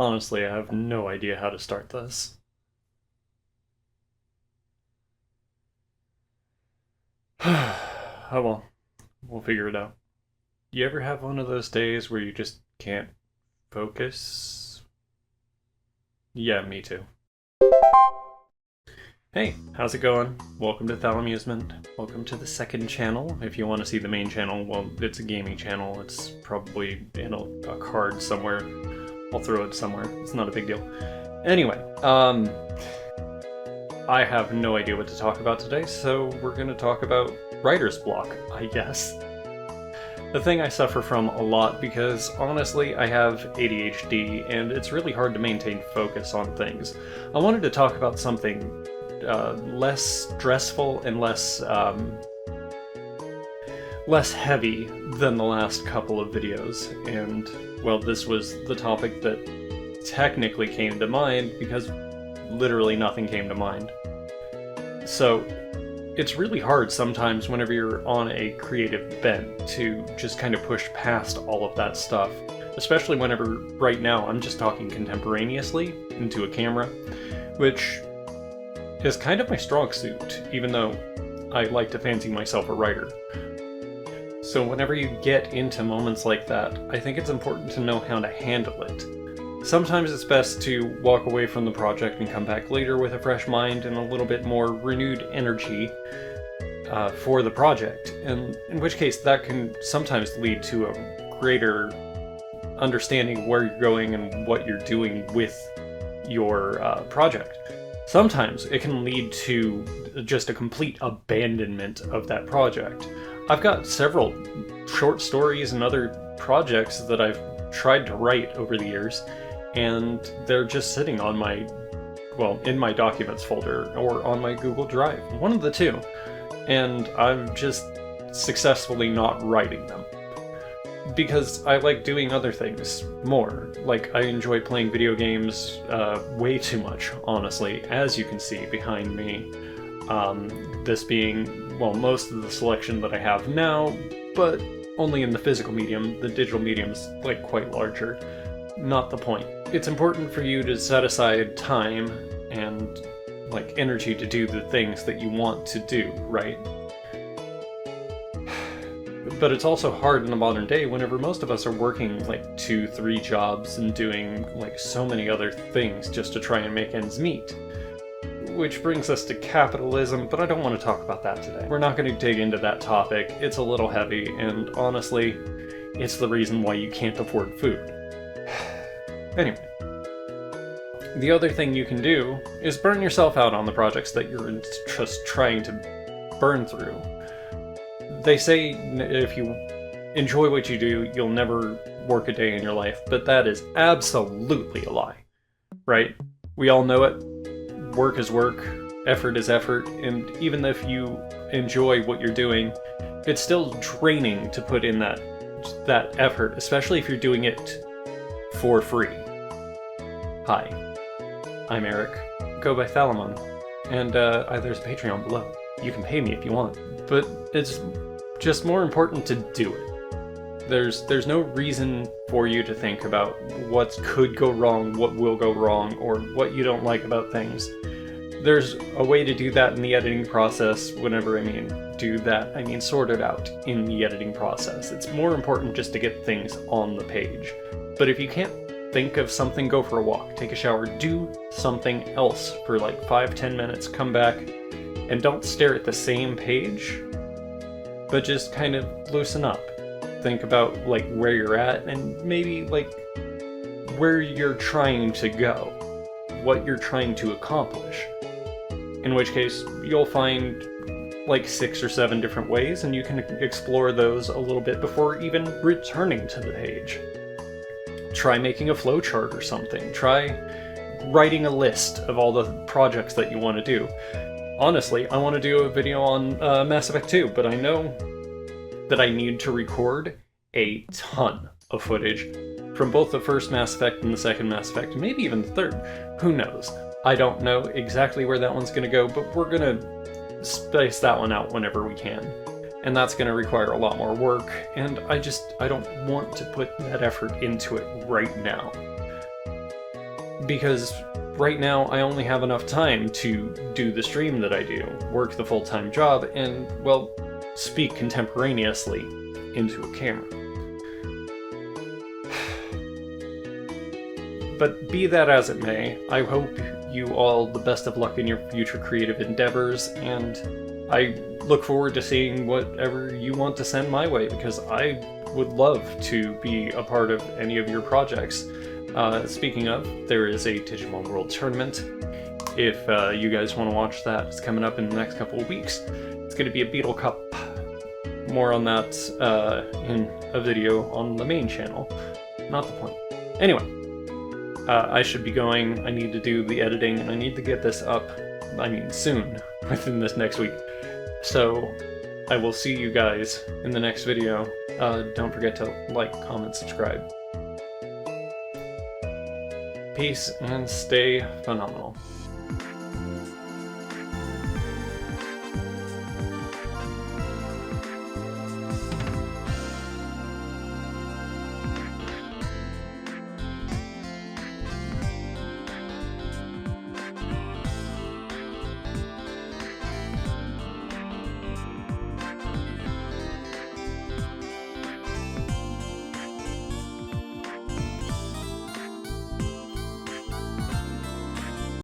Honestly, I have no idea how to start this. Oh well, we'll figure it out. You ever have one of those days where you just can't focus? Yeah, me too. Hey, how's it going? Welcome to Thalamusement. Welcome to the second channel. If you want to see the main channel, well, it's a gaming channel. It's probably in a card somewhere. I'll throw it somewhere. It's not a big deal. Anyway, I have no idea what to talk about today, so we're going to talk about writer's block, I guess. The thing I suffer from a lot because, honestly, I have ADHD and it's really hard to maintain focus on things. I wanted to talk about something less stressful and less heavy than the last couple of videos, and, well, this was the topic that technically came to mind because literally nothing came to mind. So, it's really hard sometimes whenever you're on a creative bent to just kind of push past all of that stuff, especially whenever right now I'm just talking contemporaneously into a camera, which is kind of my strong suit, even though I like to fancy myself a writer. So whenever you get into moments like that, I think it's important to know how to handle it. Sometimes it's best to walk away from the project and come back later with a fresh mind and a little bit more renewed energy for the project, and in which case that can sometimes lead to a greater understanding of where you're going and what you're doing with your project. Sometimes it can lead to just a complete abandonment of that project. I've got several short stories and other projects that I've tried to write over the years, and they're just sitting on my, well, in my documents folder or on my Google Drive, one of the two, and I'm just successfully not writing them. Because I like doing other things more. Like, I enjoy playing video games way too much, honestly, as you can see behind me. This being, well, most of the selection that I have now, but only in the physical medium. The digital medium's, like, quite larger. Not the point. It's important for you to set aside time and, like, energy to do the things that you want to do, right? But it's also hard in the modern day whenever most of us are working like 2-3 jobs and doing like so many other things just to try and make ends meet. Which brings us to capitalism, but I don't want to talk about that today. We're not going to dig into that topic. It's a little heavy, and honestly, it's the reason why you can't afford food. Anyway, the other thing you can do is burn yourself out on the projects that you're just trying to burn through. They say if you enjoy what you do, you'll never work a day in your life, but that is absolutely a lie, right? We all know it. Work is work, effort is effort, and even if you enjoy what you're doing, it's still draining to put in that effort, especially if you're doing it for free. Hi, I'm Eric. Go by Thalamon, and there's a Patreon below. You can pay me if you want, but it's just more important to do it. There's no reason for you to think about what could go wrong, what will go wrong, or what you don't like about things. There's a way to do that in the editing process. Whenever I mean do that, I mean sort it out in the editing process. It's more important just to get things on the page. But if you can't think of something, go for a walk, take a shower, do something else for like 5-10 minutes, come back, and don't stare at the same page, but just kind of loosen up. Think about like where you're at and maybe like where you're trying to go, what you're trying to accomplish. In which case, you'll find like 6 or 7 different ways, and you can explore those a little bit before even returning to the page. Try making a flowchart or something. Try writing a list of all the projects that you want to do. Honestly, I want to do a video on Mass Effect 2, but I know that I need to record a ton of footage from both the first Mass Effect and the second Mass Effect, maybe even the third. Who knows? I don't know exactly where that one's going to go, but we're going to space that one out whenever we can. And that's going to require a lot more work, and I don't want to put that effort into it right now. because right now I only have enough time to do the stream that I do, work the full-time job, and, well, speak contemporaneously into a camera. But be that as it may, I hope you all the best of luck in your future creative endeavors, and I look forward to seeing whatever you want to send my way, because I would love to be a part of any of your projects. Speaking of, there is a Digimon World Tournament. If you guys want to watch that, it's coming up in the next couple of weeks. It's going to be a Beetle Cup. More on that in a video on the main channel. Not the point. Anyway, I should be going. I need to do the editing, and I need to get this up, soon, within this next week. So, I will see you guys in the next video. Don't forget to like, comment, subscribe. Peace, and stay phenomenal.